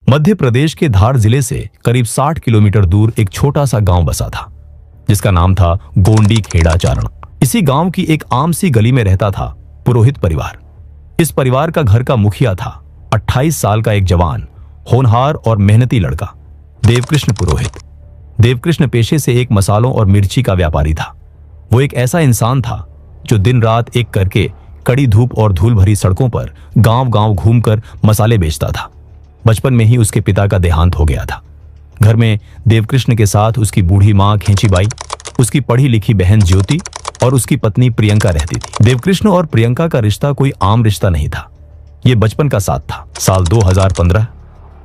मध्य प्रदेश के धार जिले से करीब 60 किलोमीटर दूर एक छोटा सा गांव बसा था जिसका नाम था गोंडी खेड़ा चारण। इसी गांव की एक आम सी गली में रहता था पुरोहित परिवार। इस परिवार का घर का मुखिया था 28 साल का एक जवान, होनहार और मेहनती लड़का देवकृष्ण पुरोहित। देवकृष्ण पेशे से एक मसालों और मिर्ची का व्यापारी था। वो एक ऐसा इंसान था जो दिन रात एक करके कड़ी धूप और धूल भरी सड़कों पर गांव गांव घूमकर मसाले बेचता था। बचपन में ही उसके पिता का देहांत हो गया था। घर में देवकृष्ण के साथ उसकी बूढ़ी मां खेचीबाई, उसकी पढ़ी लिखी बहन ज्योति और उसकी पत्नी प्रियंका रहती थी। देवकृष्ण और प्रियंका का रिश्ता कोई आम रिश्ता नहीं था, ये बचपन का साथ था। साल 2015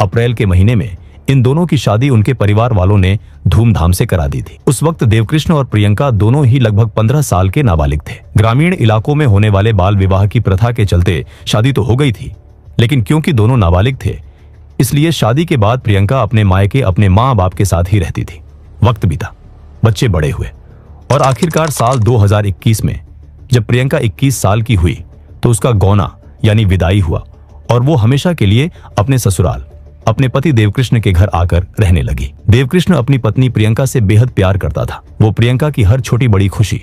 अप्रैल के महीने में इन दोनों की शादी उनके परिवार वालों ने धूमधाम से करा दी थी। उस वक्त देवकृष्ण और प्रियंका दोनों ही लगभग 15 साल के नाबालिग थे। ग्रामीण इलाकों में होने वाले बाल विवाह की प्रथा के चलते शादी तो हो गई थी, लेकिन क्योंकि दोनों नाबालिग थे इसलिए शादी के बाद प्रियंका अपने मायके अपने माँ बाप के साथ ही रहती थी। वक्त बीता, बच्चे बड़े हुए और आखिरकार साल 2021 में जब प्रियंका 21 साल की हुई तो उसका गौना यानी विदाई हुआ और वो हमेशा के लिए अपने ससुराल अपने पति देवकृष्ण के घर आकर रहने लगी। देवकृष्ण अपनी पत्नी प्रियंका से बेहद प्यार करता था। वो प्रियंका की हर छोटी बड़ी खुशी,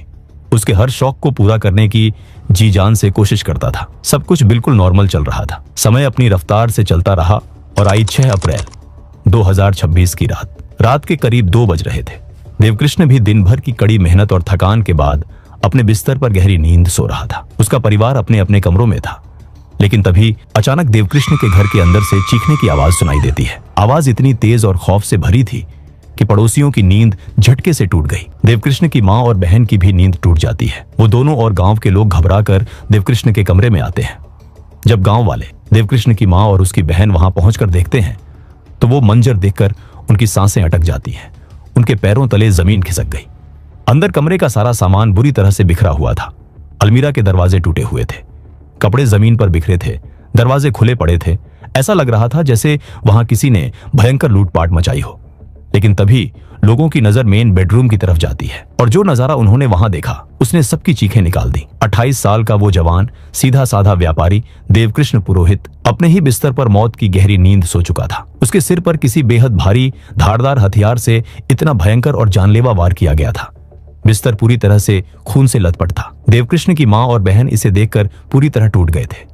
उसके हर शौक को पूरा करने की जी जान से कोशिश करता था। सब कुछ बिल्कुल नॉर्मल चल रहा था। समय अपनी रफ्तार से चलता रहा और आई 6 अप्रैल 2026 की रात के करीब 2 बज रहे थे। देवकृष्ण भी दिन भर की कड़ी मेहनत और थकान के बाद अपने बिस्तर पर गहरी नींद सो रहा था। उसका परिवार अपने अपने कमरों में था, लेकिन तभी अचानक देवकृष्ण के घर के अंदर से चीखने की आवाज सुनाई देती है। आवाज इतनी तेज और खौफ से भरी थी कि पड़ोसियों की नींद झटके से टूट गई। देवकृष्ण की मां और बहन की भी नींद टूट जाती है। वो दोनों और गांव के लोग घबराकर देवकृष्ण के कमरे में आते हैं। जब गांव वाले देवकृष्ण की मां और उसकी बहन वहां पहुंचकर देखते हैं तो वो मंजर देखकर उनकी सांसें अटक जाती हैं। उनके पैरों तले जमीन खिसक गई। अंदर कमरे का सारा सामान बुरी तरह से बिखरा हुआ था। अलमीरा के दरवाजे टूटे हुए थे, कपड़े जमीन पर बिखरे थे, दरवाजे खुले पड़े थे। ऐसा लग रहा था जैसे वहां किसी ने भयंकर लूटपाट मचाई हो। लेकिन तभी लोगों की नजर मेन बेडरूम की तरफ जाती है और जो नजारा उन्होंने वहां देखा उसने सबकी चीखें निकाल दी। 28 साल का वो जवान सीधा साधा व्यापारी देवकृष्ण पुरोहित अपने ही बिस्तर पर मौत की गहरी नींद सो चुका था। उसके सिर पर किसी बेहद भारी धारदार हथियार से इतना भयंकर और जानलेवा वार किया गया था। बिस्तर पूरी तरह से खून से लथपथ था। देवकृष्ण की मां और बहन इसे देखकर पूरी तरह टूट गए थे।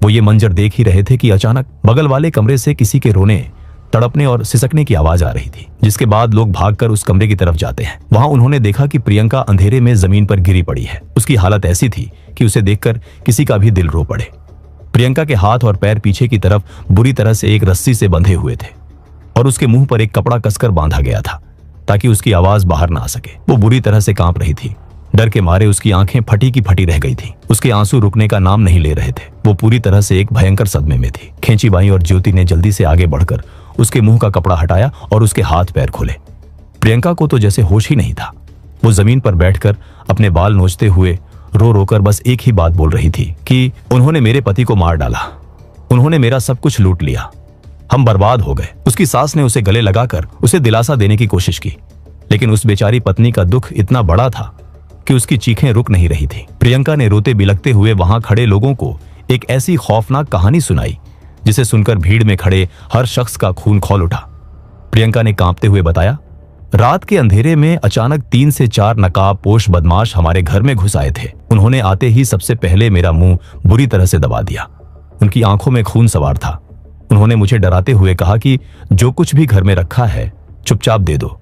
वो ये मंजर देख ही रहे थे कि अचानक बगल वाले कमरे से किसी के रोने, तड़पने और सिसकने की आवाज आ रही थी, जिसके बाद लोग भागकर उस कमरे की तरफ जाते हैं। वहां उन्होंने देखा कि प्रियंका अंधेरे में जमीन पर गिरी पड़ी है। उसकी हालत ऐसी थी कि उसे देखकर किसी का भी दिल रो पड़े। प्रियंका के हाथ और पैर पीछे की तरफ बुरी तरह से एक रस्सी से बंधे हुए थे और उसके मुंह पर एक कपड़ा कसकर बांधा गया था ताकि उसकी आवाज बाहर ना आ सके। वो बुरी तरह से कांप रही थी। डर के मारे उसकी आंखें फटी की फटी रह गई थी। उसके आंसू रुकने का नाम नहीं ले रहे थे। वो पूरी तरह से एक भयंकर सदमे में थी। खेचीबाई और ज्योति ने जल्दी से आगे बढ़कर उसके मुंह का कपड़ा हटाया और उसके हाथ पैर खोले। प्रियंका को तो जैसे होश ही नहीं था। वो जमीन पर बैठकर अपने बाल नोचते हुए रो रोकर बस एक ही बात बोल रही थी कि उन्होंने मेरे पति को मार डाला, उन्होंने मेरा सब कुछ लूट लिया, हम बर्बाद हो गए। उसकी सास ने उसे गले लगाकर उसे दिलासा देने की कोशिश की, लेकिन उस बेचारी पत्नी का दुख इतना बड़ा था कि उसकी चीखें रुक नहीं रही थी। प्रियंका ने रोते बिलखते हुए वहां खड़े लोगों को एक ऐसी खौफनाक कहानी सुनाई जिसे सुनकर भीड़ में खड़े हर शख्स का खून खौल उठा। प्रियंका ने कांपते हुए बताया, रात के अंधेरे में अचानक 3 से 4 नकाबपोश बदमाश हमारे घर में घुस आए थे। उन्होंने आते ही सबसे पहले मेरा मुंह बुरी तरह से दबा दिया। उनकी आंखों में खून सवार था। उन्होंने मुझे डराते हुए कहा कि जो कुछ भी घर में रखा है चुपचाप दे दो,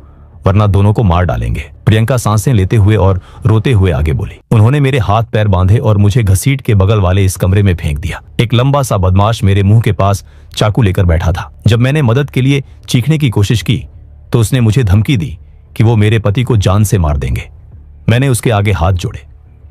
वरना दोनों को मार डालेंगे। प्रियंका सांसें लेते हुए और रोते हुए आगे बोली, उन्होंने मेरे हाथ पैर बांधे और मुझे घसीट के बगल वाले इस कमरे में फेंक दिया। एक लंबा सा बदमाश मेरे मुंह के पास चाकू लेकर बैठा था। जब मैंने मदद के लिए चीखने की कोशिश की तो उसने मुझे धमकी दी कि वो मेरे पति को जान से मार देंगे। मैंने उसके आगे हाथ जोड़े,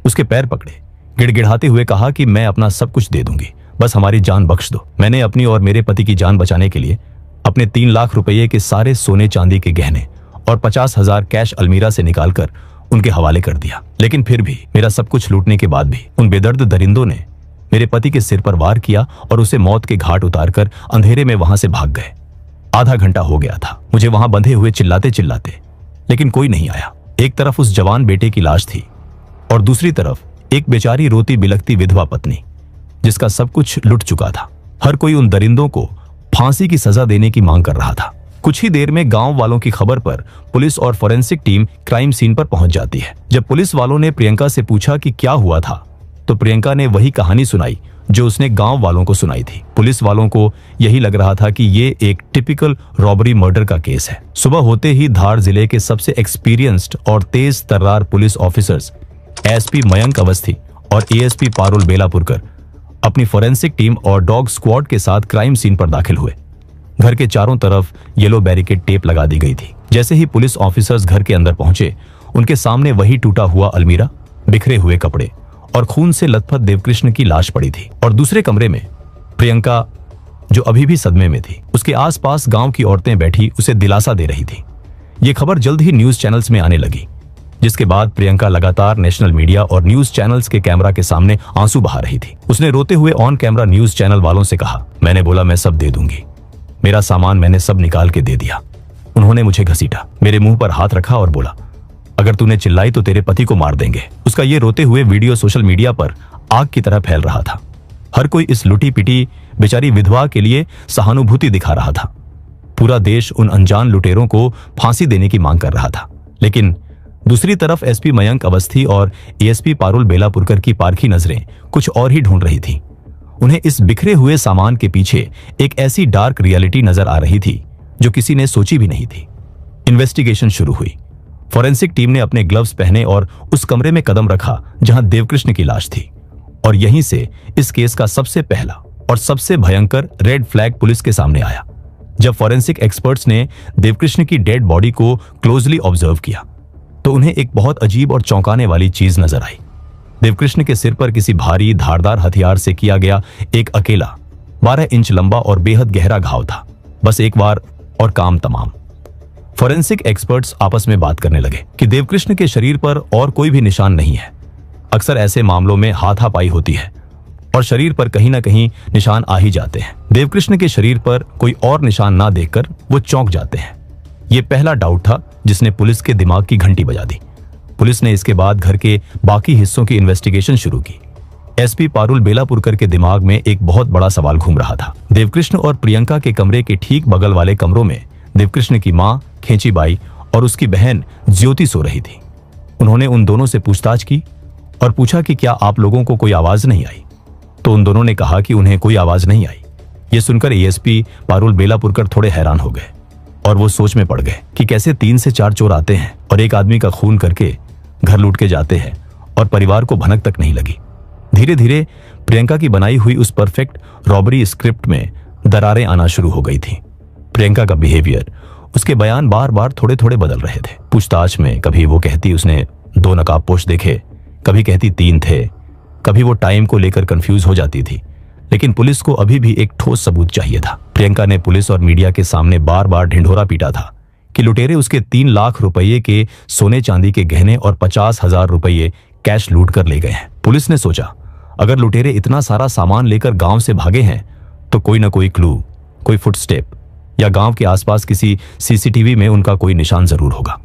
उसके पैर पकड़े, गिड़गिड़ाते हुए कहा कि मैं अपना सब कुछ दे दूंगी, बस हमारी जान बख्श दो। मैंने अपनी और मेरे पति की जान बचाने के लिए अपने 3 लाख रुपये के सारे सोने चांदी के गहने और 50,000 कैश अलमीरा से निकालकर उनके हवाले कर दिया। लेकिन फिर भी मेरा सब कुछ लूटने के बाद भी उन बेदर्द दरिंदों ने मेरे पति के सिर पर वार किया और उसे मौत के घाट उतारकर अंधेरे में वहां से भाग गए। आधा घंटा हो गया था मुझे वहां बंधे हुए चिल्लाते चिल्लाते, लेकिन कोई नहीं आया। एक तरफ उस जवान बेटे की लाश थी और दूसरी तरफ एक बेचारी रोती बिलखती विधवा पत्नी जिसका सब कुछ लुट चुका था। हर कोई उन दरिंदों को फांसी की सजा देने की मांग कर रहा था। कुछ ही देर में गांव वालों की खबर पर पुलिस और फोरेंसिक टीम क्राइम सीन पर पहुंच जाती है। जब पुलिस वालों ने प्रियंका से पूछा कि क्या हुआ था, तो प्रियंका ने वही कहानी सुनाई जो उसने गांव वालों को सुनाई थी। पुलिस वालों को यही लग रहा था कि ये एक टिपिकल रॉबरी मर्डर का केस है। सुबह होते ही धार जिले के सबसे एक्सपीरियंस्ड और तेज तर्रार police officers SP Mayank Awasthi और एएसपी पारुल बेलापुरकर अपनी फोरेंसिक टीम और डॉग स्क्वाड के साथ क्राइम सीन पर दाखिल हुए। घर के चारों तरफ येलो बैरिकेड टेप लगा दी गई थी। जैसे ही पुलिस ऑफिसर्स घर के अंदर पहुंचे, उनके सामने वही टूटा हुआ अलमीरा, बिखरे हुए कपड़े और खून से लथपथ देवकृष्ण की लाश पड़ी थी। और दूसरे कमरे में प्रियंका, जो अभी भी सदमे में थी, उसके आसपास गांव की औरतें बैठी उसे दिलासा दे रही थी। ये खबर जल्द ही न्यूज चैनल्स में आने लगी, जिसके बाद प्रियंका लगातार नेशनल मीडिया और न्यूज चैनल्स के कैमरा के सामने आंसू बहा रही थी। उसने रोते हुए ऑन कैमरा न्यूज चैनल वालों से कहा, मैंने बोला मैं सब दे दूंगी, मेरा सामान मैंने सब निकाल के दे दिया। उन्होंने मुझे घसीटा, मेरे मुंह पर हाथ रखा और बोला, अगर तूने चिल्लाई तो तेरे पति को मार देंगे। उसका ये रोते हुए वीडियो सोशल मीडिया पर आग की तरह फैल रहा था। हर कोई इस लुटी पिटी बेचारी विधवा के लिए सहानुभूति दिखा रहा था। पूरा देश उन अनजान लुटेरों को फांसी देने की मांग कर रहा था। लेकिन दूसरी तरफ एसपी मयंक अवस्थी और एएसपी पारुल बेलापुरकर की पारखी नजरें कुछ और ही ढूंढ रही थी। उन्हें इस बिखरे हुए सामान के पीछे एक ऐसी डार्क रियलिटी नजर आ रही थी जो किसी ने सोची भी नहीं थी। इन्वेस्टिगेशन शुरू हुई। फोरेंसिक टीम ने अपने ग्लव्स पहने और उस कमरे में कदम रखा जहां देवकृष्ण की लाश थी। और यहीं से इस केस का सबसे पहला और सबसे भयंकर रेड फ्लैग पुलिस के सामने आया। जब फोरेंसिक एक्सपर्ट्स ने देवकृष्ण की डेड बॉडी को क्लोजली ऑब्जर्व किया, तो उन्हें एक बहुत अजीब और चौंकाने वाली चीज नजर आई। देवकृष्ण के सिर पर किसी भारी धारदार हथियार से किया गया एक अकेला 12 इंच लंबा और बेहद गहरा घाव था। बस एक बार और काम तमाम। फोरेंसिक एक्सपर्ट्स आपस में बात करने लगे कि देवकृष्ण के शरीर पर और कोई भी निशान नहीं है। अक्सर ऐसे मामलों में हाथापाई होती है और शरीर पर कहीं ना कहीं निशान आ ही जाते हैं। देवकृष्ण के शरीर पर कोई और निशान ना देखकर वो चौंक जाते हैं। ये पहला डाउट था जिसने पुलिस के दिमाग की घंटी बजा दी। पुलिस ने इसके बाद घर के बाकी हिस्सों की इन्वेस्टिगेशन शुरू की। एसपी पारुल बेलापुरकर के दिमाग में एक बहुत बड़ा सवाल घूम रहा था। देवकृष्ण और प्रियंका के कमरे के ठीक बगल वाले कमरों में देवकृष्ण की मां खेचीबाई और उसकी बहन ज्योति सो रही थी। उन्होंने उन दोनों से पूछताछ की और पूछा कि क्या आप लोगों को कोई आवाज नहीं आई, तो उन दोनों ने कहा कि उन्हें कोई आवाज नहीं आई। ये सुनकर एएसपी पारुल बेलापुरकर थोड़े हैरान हो गए और वो सोच में पड़ गए कि कैसे 3 से 4 चोर आते हैं और एक आदमी का खून करके घर लूट के जाते हैं और परिवार को भनक तक नहीं लगी। धीरे धीरे प्रियंका की बनाई हुई उस परफेक्ट रॉबरी स्क्रिप्ट में दरारें आना शुरू हो गई थी। प्रियंका का बिहेवियर, उसके बयान बार बार थोड़े थोड़े बदल रहे थे। पूछताछ में कभी वो कहती उसने 2 नकाबपोश देखे, कभी कहती 3 थे, कभी वो टाइम को लेकर कंफ्यूज हो जाती थी। लेकिन पुलिस को अभी भी एक ठोस सबूत चाहिए था। प्रियंका ने पुलिस और मीडिया के सामने बार बार ढिंढोरा पीटा था कि लुटेरे उसके 3 लाख रुपये के सोने चांदी के गहने और 50,000 रुपये कैश लूट कर ले गए हैं। पुलिस ने सोचा, अगर लुटेरे इतना सारा सामान लेकर गांव से भागे हैं तो कोई ना कोई क्लू, कोई फुटस्टेप या गांव के आसपास किसी सीसीटीवी में उनका कोई निशान जरूर होगा।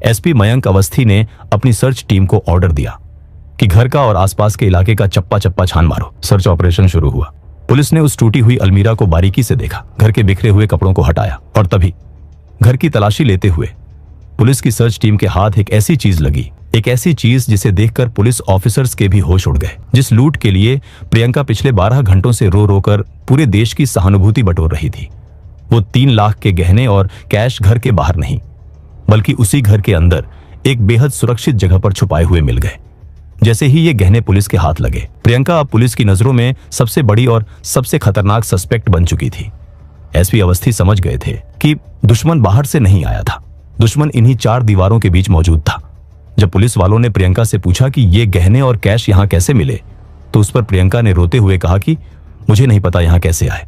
एसपी मयंक अवस्थी ने अपनी सर्च टीम को ऑर्डर दिया कि घर का और आसपास के इलाके का चप्पा चप्पा छान मारो। सर्च ऑपरेशन शुरू हुआ। पुलिस ने उस टूटी हुई अलमीरा को बारीकी से देखा, घर के बिखरे हुए कपड़ों को हटाया और तभी घर की तलाशी लेते हुए पुलिस की सर्च टीम के हाथ एक ऐसी चीज लगी, एक ऐसी चीज जिसे देखकर पुलिस ऑफिसर्स के भी होश उड़ गए। जिस लूट के लिए प्रियंका पिछले 12 घंटों से रो रो कर पूरे देश की सहानुभूति बटोर रही थी, वो 3 लाख के गहने और कैश घर के बाहर नहीं बल्कि उसी घर के अंदर एक बेहद सुरक्षित जगह पर छुपाए हुए मिल गए। जैसे ही ये गहने पुलिस के हाथ लगे, प्रियंका अब पुलिस की नजरों में सबसे बड़ी और सबसे खतरनाक सस्पेक्ट बन चुकी थी। एसपी अवस्थी समझ गए थे कि दुश्मन बाहर से नहीं आया था, दुश्मन इन्हीं 4 दीवारों के बीच मौजूद था। जब पुलिस वालों ने प्रियंका से पूछा कि ये गहने और कैश यहां कैसे मिले, तो उस पर प्रियंका ने रोते हुए कहा कि मुझे नहीं पता यहां कैसे आए,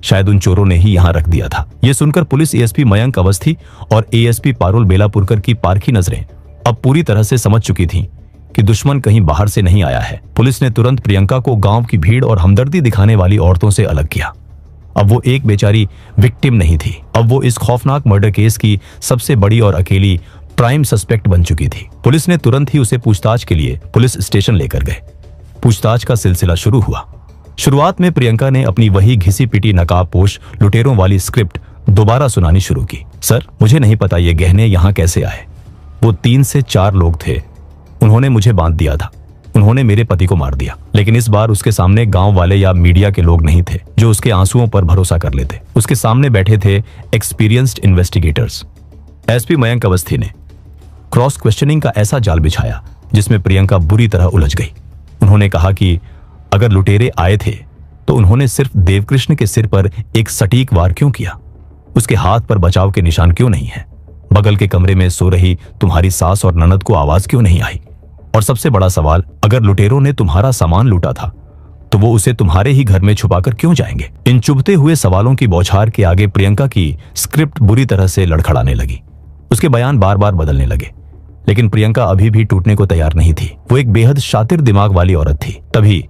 शायद उन चोरों ने ही यहां रख दिया था। यह सुनकर पुलिस एएसपी मयंक अवस्थी और एएसपी पारुल बेलापुरकर की पारखी नजरें अब पूरी तरह से समझ चुकी थीं कि दुश्मन कहीं बाहर से नहीं आया है। पुलिस ने तुरंत प्रियंका को गांव की भीड़ और हमदर्दी दिखाने वाली औरतों से अलग किया। अब वो एक बेचारी विक्टिम नहीं थी, अब वो इस खौफनाक मर्डर केस की सबसे बड़ी और अकेली प्राइम सस्पेक्ट बन चुकी थी। पुलिस ने तुरंत ही उसे पूछताछ के लिए पुलिस स्टेशन लेकर गए। पूछताछ का सिलसिला शुरू हुआ। शुरुआत में प्रियंका ने अपनी वही घिसी पिटी नकाबपोश लुटेरों वाली स्क्रिप्ट दोबारा सुनानी शुरू की। सर, मुझे नहीं पता ये गहने यहां कैसे आए। वो 3 से 4 लोग थे, उन्होंने मुझे बांध दिया था, उन्होंने मेरे पति को मार दिया। लेकिन इस बार उसके सामने गांव वाले या मीडिया के लोग नहीं थे जो उसके आंसुओं पर भरोसा कर लेते। उसके सामने बैठे थे experienced investigators. SP Mayank Awasthi ने क्रॉस क्वेश्चनिंग का ऐसा जाल बिछाया जिसमें प्रियंका बुरी तरह उलझ गई। उन्होंने कहा कि अगर लुटेरे आए थे तो उन्होंने सिर्फ देवकृष्ण के सिर पर एक सटीक वार क्यों किया? उसके हाथ पर बचाव के निशान क्यों नहीं है? बगल के कमरे में सो रही तुम्हारी सास और ननद को आवाज क्यों नहीं आई? और सबसे बड़ा सवाल, अगर लुटेरों ने तुम्हारा सामान लूटा था तो वो उसे तुम्हारे ही घर में छुपाकर क्यों जाएंगे? इन चुभते हुए सवालों की बौछार के आगे प्रियंका की स्क्रिप्ट बुरी तरह से लड़खड़ाने लगी। उसके बयान बार बार बदलने लगे, लेकिन प्रियंका अभी भी टूटने को तैयार नहीं थी। वो एक बेहद शातिर दिमाग वाली औरत थी। तभी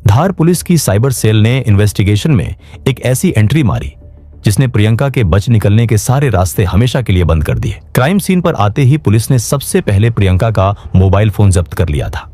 धार पुलिस की साइबर सेल ने इन्वेस्टिगेशन में एक ऐसी एंट्री मारी जिसने प्रियंका के बच निकलने के सारे रास्ते हमेशा के लिए बंद कर दिए। क्राइम सीन पर आते ही पुलिस ने सबसे पहले प्रियंका का मोबाइल फोन जब्त कर लिया था।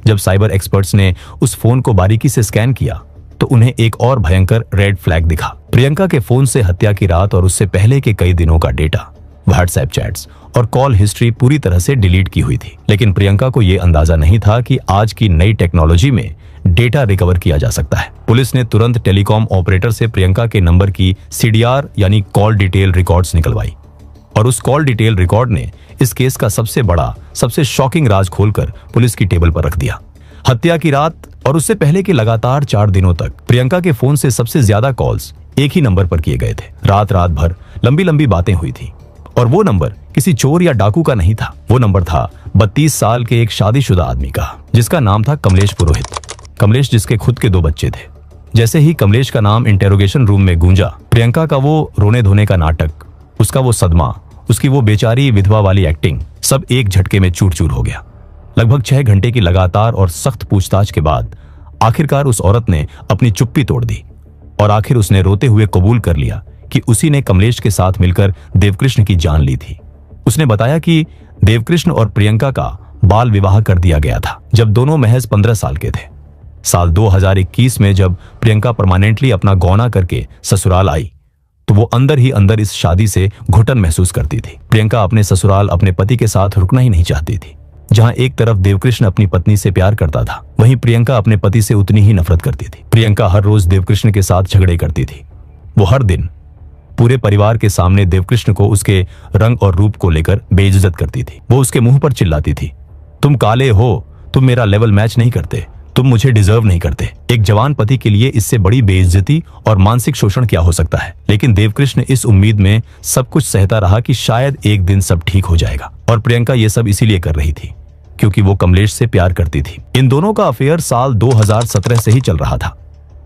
जब साइबर एक्सपर्ट्स ने उस फोन को बारीकी से स्कैन किया तो उन्हें एक और भयंकर रेड फ्लैग दिखा। प्रियंका के फोन से हत्या की रात और उससे पहले के कई दिनों का डेटा, व्हाट्सएप चैट्स और कॉल हिस्ट्री पूरी तरह से डिलीट की हुई थी। लेकिन प्रियंका को यह अंदाजा नहीं था कि आज की नई टेक्नोलॉजी में डेटा रिकवर किया जा सकता है। पुलिस ने तुरंत टेलीकॉम ऑपरेटर से प्रियंका के नंबर की CDR यानी कॉल डिटेल रिकॉर्ड्स निकलवाई और उस कॉल डिटेल रिकॉर्ड ने इस केस का सबसे बड़ा, सबसे शॉकिंग राज खोलकर पुलिस की टेबल पर रख दिया। हत्या की रात और उससे पहले के लगातार 4 दिनों तक प्रियंका के फोन से सबसे ज्यादा कॉल्स एक ही नंबर पर किए गए थे। रात भर लंबी लंबी बातें हुई थी और वो नंबर किसी चोर या डाकू का नहीं था। वो नंबर था 32 साल के एक शादीशुदा आदमी का, जिसका नाम था कमलेश पुरोहित। कमलेश जिसके खुद के 2 बच्चे थे। जैसे ही कमलेश का नाम इंटेरोगेशन रूम में गूंजा, प्रियंका का वो रोने धोने का नाटक, उसका वो सदमा, उसकी वो बेचारी विधवा वाली एक्टिंग, सब एक झटके में चूर चूर हो गया। लगभग 6 घंटे की लगातार और सख्त पूछताछ के बाद आखिरकार उस औरत ने अपनी चुप्पी तोड़ दी और आखिर उसने रोते हुए कबूल कर लिया कि उसी ने कमलेश के साथ मिलकर देवकृष्ण की जान ली थी। उसने बताया कि देवकृष्ण और प्रियंका का बाल विवाह कर दिया गया था जब दोनों महज 15 साल के थे। साल 2021 में जब प्रियंका परमानेंटली अपना गौना करके ससुराल आई तो वो अंदर ही अंदर इस शादी से घुटन महसूस करती थी। प्रियंका अपने ससुराल अपने पति के साथ रुकना ही नहीं चाहती थी। जहां एक तरफ देवकृष्ण अपनी पत्नी से प्यार करता था, वहीं प्रियंका अपने पति से उतनी ही नफरत करती थी। प्रियंका हर रोज देवकृष्ण के साथ झगड़े करती थी। वो हर दिन पूरे परिवार के सामने देवकृष्ण को उसके रंग और रूप को लेकर बेइज्जत करती थी। वो उसके मुंह पर चिल्लाती थी, तुम काले हो, तुम मेरा लेवल मैच नहीं करते, तुम मुझे डिजर्व नहीं करते। एक जवान पति के लिए इससे बड़ी बेइज्जती और मानसिक शोषण क्या हो सकता है? लेकिन देवकृष्ण इस उम्मीद में सब कुछ सहता रहा कि शायद एक दिन सब ठीक हो जाएगा। और प्रियंका ये सब इसीलिए कर रही थी क्योंकि वो कमलेश से प्यार करती थी। इन दोनों का अफेयर साल 2017 से ही चल रहा था,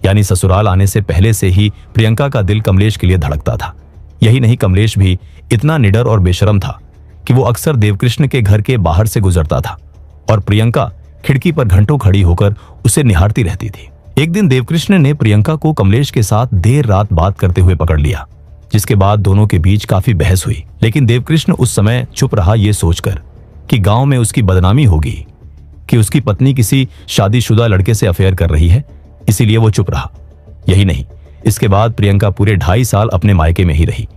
यानी ससुराल आने से पहले से ही प्रियंका का दिल कमलेश के लिए धड़कता था। यही नहीं, कमलेश भी इतना निडर और बेशरम था कि वो अक्सर देवकृष्ण के घर के बाहर से गुजरता था और प्रियंका खिड़की पर घंटों खड़ी होकर उसे निहारती रहती थी। एक दिन देवकृष्ण ने प्रियंका को कमलेश के साथ देर रात बात करते हुए पकड़ लिया, जिसके बाद दोनों के बीच काफी बहस हुई। लेकिन देवकृष्ण उस समय चुप रहा, ये सोचकर कि गांव में उसकी बदनामी होगी कि उसकी पत्नी किसी शादीशुदा लड़के से अफेयर कर रही है, इसीलिए वो चुप रहा। यही नहीं, इसके बाद प्रियंका पूरे 2.5 साल अपने मायके में ही रही।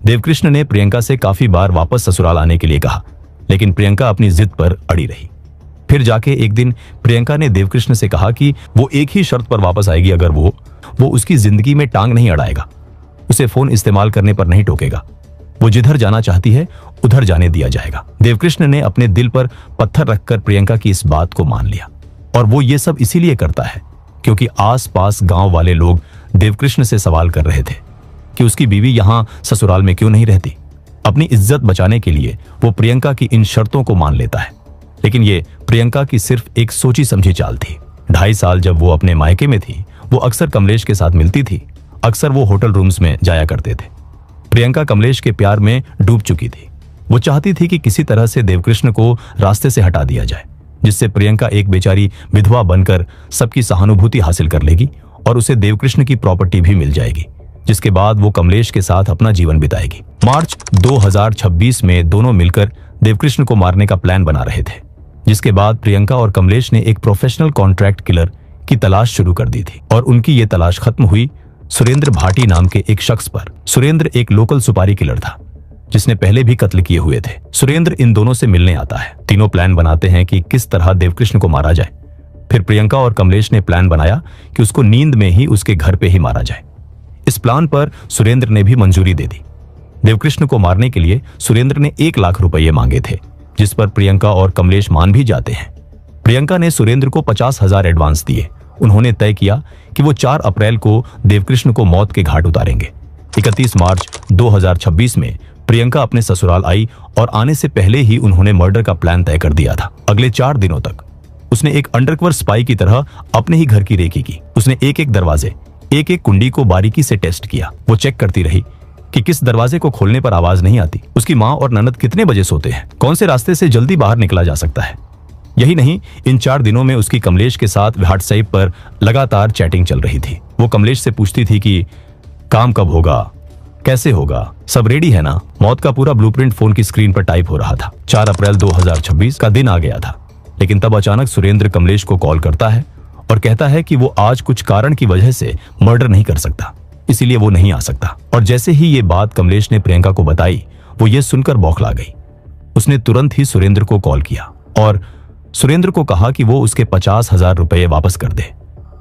देवकृष्ण ने प्रियंका से काफी बार वापस ससुराल आने के लिए कहा, लेकिन प्रियंका अपनी जिद पर अड़ी रही। फिर जाके एक दिन प्रियंका ने देवकृष्ण से कहा कि वो एक ही शर्त पर वापस आएगी, अगर वो उसकी जिंदगी में टांग नहीं अड़ाएगा, उसे फोन इस्तेमाल करने पर नहीं टोकेगा, वो जिधर जाना चाहती है उधर जाने दिया जाएगा। देवकृष्ण ने अपने दिल पर पत्थर रखकर प्रियंका की इस बात को मान लिया और वो ये सब इसीलिए करता है क्योंकि आसपास गांव वाले लोग देवकृष्ण से सवाल कर रहे थे कि उसकी बीवी यहां ससुराल में क्यों नहीं रहती। अपनी इज्जत बचाने के लिए वो प्रियंका की इन शर्तों को मान लेता है, लेकिन ये प्रियंका की सिर्फ एक सोची समझी चाल थी। 2.5 साल जब वो अपने मायके में थी, वो अक्सर कमलेश के साथ मिलती थी, अक्सर वो होटल रूम्स में जाया करते थे। प्रियंका कमलेश के प्यार में डूब चुकी थी। वो चाहती थी कि किसी तरह से देवकृष्ण को रास्ते से हटा दिया जाए, जिससे प्रियंका एक बेचारी विधवा बनकर सबकी सहानुभूति हासिल कर लेगी और उसे देवकृष्ण की प्रॉपर्टी भी मिल जाएगी, जिसके बाद वो कमलेश के साथ अपना जीवन बिताएगी। मार्च 2026 में दोनों मिलकर देवकृष्ण को मारने का प्लान बना रहे थे, जिसके बाद प्रियंका और कमलेश ने एक प्रोफेशनल कॉन्ट्रैक्ट किलर की तलाश शुरू कर दी थी और उनकी ये तलाश खत्म हुई सुरेंद्र भाटी नाम के एक शख्स पर। सुरेंद्र एक लोकल सुपारी किलर था जिसने पहले भी कत्ल किए हुए थे। सुरेंद्र इन दोनों से मिलने आता है। तीनों प्लान बनाते हैं कि किस तरह देवकृष्ण को मारा जाए। फिर प्रियंका और कमलेश ने प्लान बनाया कि उसको नींद में ही उसके घर पे ही मारा जाए। इस प्लान पर सुरेंद्र ने भी मंजूरी दे दी। देवकृष्ण को मारने के लिए सुरेंद्र ने 1 लाख रुपये मांगे थे, जिस पर प्रियंका और कमलेश मान भी जाते हैं। प्रियंका ने सुरेंद्र को 50,000 एडवांस दिए। उन्होंने तय किया कि वो 4 अप्रैल को देवकृष्ण को मौत के घाट उतारेंगे। 31 मार्च 2026 में प्रियंका अपने ससुराल आई और आने से पहले ही उन्होंने मर्डर का प्लान तय कर दिया था। अगले 4 दिनों तक उसने एक अंडरकवर स्पाई की तरह अपने ही घर की रेकी की। उसने एक-एक दरवाजे, एक-एक कुंडी को बारीकी से टेस्ट किया। वो चेक करती रही कि किस दरवाजे को खोलने पर आवाज नहीं आती, उसकी माँ और ननद कितने बजे सोते हैं, कौन से रास्ते से जल्दी बाहर निकला जा सकता है। यही नहीं, इन 4 दिनों में उसकी कमलेश के साथ व्हाट्सएप पर लगातार चैटिंग चल रही थी। वो कमलेश से पूछती थी कि काम कब होगा, कैसे होगा, सब रेडी है ना। मौत का पूरा ब्लूप्रिंट फोन की स्क्रीन पर टाइप हो रहा था। 4 अप्रैल 2026 का दिन आ गया था, लेकिन तब अचानक सुरेंद्र कमलेश को कॉल करता है और कहता है कि वो आज कुछ कारण की वजह से मर्डर नहीं कर सकता, इसीलिए वो नहीं आ सकता। और जैसे ही ये बात कमलेश ने प्रियंका को बताई, वो ये सुनकर बौखला गई। उसने तुरंत ही सुरेंद्र को कॉल किया और सुरेंद्र को कहा कि वो उसके 50,000 रुपये वापस कर दे।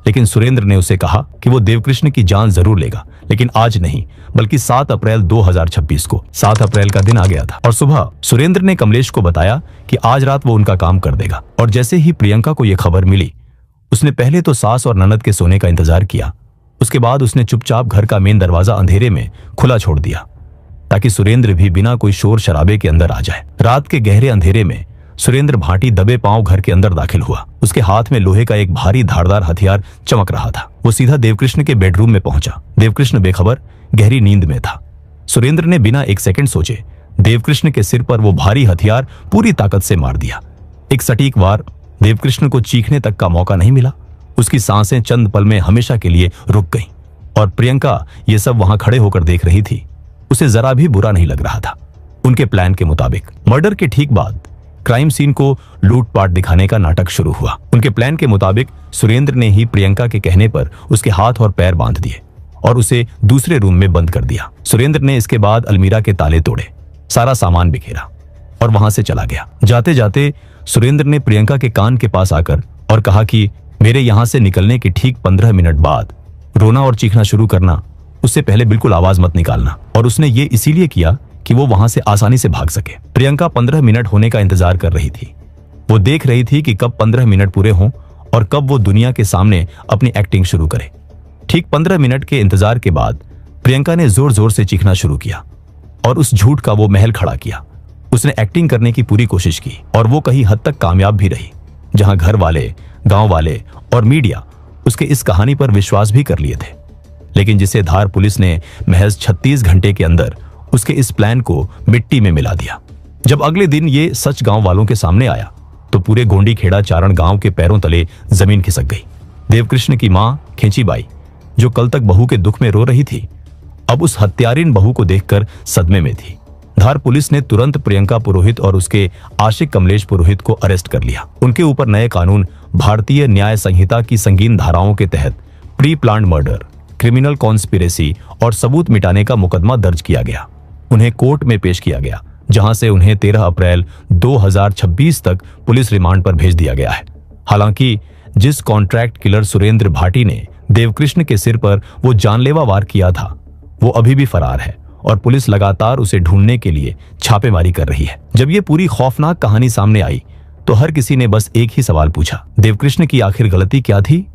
लेकिन सुरेंद्र ने उसे कहा कि वो देवकृष्ण की जान जरूर लेगा, लेकिन आज नहीं, बल्कि 7 अप्रैल 2026 को। 7 अप्रैल का दिन आ गया था और सुबह सुरेंद्र ने कमलेश को बताया कि आज रात वो उनका काम कर देगा। और जैसे ही प्रियंका को यह खबर मिली, उसने पहले तो सास और ननद के सोने का इंतजार किया। उसके बाद उसने चुपचाप घर का मेन दरवाजा अंधेरे में खुला छोड़ दिया ताकि सुरेंद्र भी बिना कोई शोर शराबे के अंदर आ जाए। रात के गहरे अंधेरे में सुरेंद्र भाटी दबे पांव घर के अंदर दाखिल हुआ। उसके हाथ में लोहे का एक भारी धारदार हथियार चमक रहा था। वो सीधा देवकृष्ण के बेडरूम में पहुंचा। देवकृष्ण बेखबर गहरी नींद में था। सुरेंद्र ने बिना 1 सेकंड सोचे देवकृष्ण के सिर पर वो भारी हथियार पूरी ताकत से मार दिया। एक सटीक वार। देवकृष्ण को चीखने तक का मौका नहीं मिला। उसकी सांसें चंद पल में हमेशा के लिए रुक गईं। और प्रियंका ये सब वहां खड़े होकर देख रही थी। उसे जरा भी बुरा नहीं लग रहा था। उनके प्लान के मुताबिक मर्डर के ठीक बाद क्राइम सीन को लूटपाट दिखाने का नाटक शुरू हुआ। उनके प्लान के मुताबिक सुरेंद्र ने ही प्रियंका के कहने पर उसके हाथ और पैर बांध दिए और उसे दूसरे रूम में बंद कर दिया। सुरेंद्र ने इसके बाद अलमीरा के ताले तोड़े, सारा सामान बिखेरा और वहां से चला गया। जाते जाते सुरेंद्र ने प्रियंका के कान के पास आकर और कहा कि मेरे यहां से निकलने के ठीक 15 मिनट बाद रोना और चीखना शुरू करना, उससे पहले बिल्कुल आवाज मत निकालना। और उसने ये इसीलिए किया कि वो वहां से आसानी से भाग सके। प्रियंका 15 मिनट होने का इंतजार कर रही थी। वो देख रही थी कि कब 15 मिनट पूरे हों और कब वो दुनिया के सामने अपनी एक्टिंग शुरू करे। ठीक 15 मिनट के इंतजार के बाद प्रियंका ने जोर जोर से चीखना शुरू किया और उस झूठ का वो महल खड़ा किया। उसने एक्टिंग करने की पूरी कोशिश की और वो कहीं हद तक कामयाब भी रही, जहां घर वाले, गांव वाले और मीडिया उसके इस कहानी पर विश्वास भी कर लिए थे। लेकिन जिसे धार पुलिस ने महज 36 घंटे के अंदर उसके इस प्लान को मिट्टी में मिला दिया। जब अगले दिन ये सच गांव वालों के सामने आया तो पूरे गोंडी खेड़ा चारण गांव के पैरों तले जमीन खिसक गई। देवकृष्ण की मां खेचीबाई, जो कल तक बहू के दुख में रो रही थी, अब उस हत्यारिन बहू को देखकर सदमे में थी। धार पुलिस ने तुरंत प्रियंका पुरोहित और उसके आशिक कमलेश पुरोहित को अरेस्ट कर लिया। उनके ऊपर नए कानून भारतीय न्याय संहिता की संगीन धाराओं के तहत pre planned murder, criminal conspiracy और सबूत मिटाने का मुकदमा दर्ज किया गया। उन्हें कोर्ट में पेश किया गया, जहां से उन्हें 13 अप्रैल 2026 तक पुलिस रिमांड पर भेज दिया गया है। हालांकि जिस कॉन्ट्रैक्ट किलर सुरेंद्र भाटी ने देवकृष्ण के सिर पर वो जानलेवा वार किया था, वो अभी भी फरार है और पुलिस लगातार उसे ढूंढने के लिए छापेमारी कर रही है। जब ये पूरी खौफनाक कहानी सामने आई तो हर किसी ने बस एक ही सवाल पूछा, देवकृष्ण की आखिर गलती क्या थी?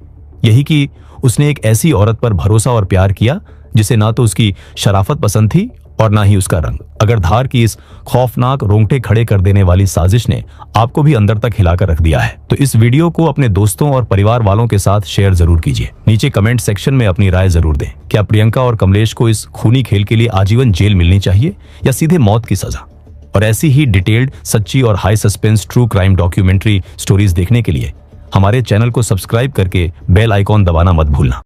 यही कि उसने एक ऐसी औरत पर भरोसा और प्यार किया जिसे ना तो उसकी शराफत पसंद थी और ना ही उसका रंग। अगर धार की इस खौफनाक रोंगटे खड़े कर देने वाली साजिश ने आपको भी अंदर तक हिलाकर रख दिया है तो इस वीडियो को अपने दोस्तों और परिवार वालों के साथ शेयर जरूर कीजिए। नीचे कमेंट सेक्शन में अपनी राय जरूर दें। क्या प्रियंका और कमलेश को इस खूनी खेल के लिए आजीवन जेल मिलनी चाहिए या सीधे मौत की सजा? और ऐसी ही डिटेल्ड, सच्ची और high suspense true crime documentary stories देखने के लिए हमारे चैनल को सब्सक्राइब करके बेल आइकॉन दबाना मत भूलना।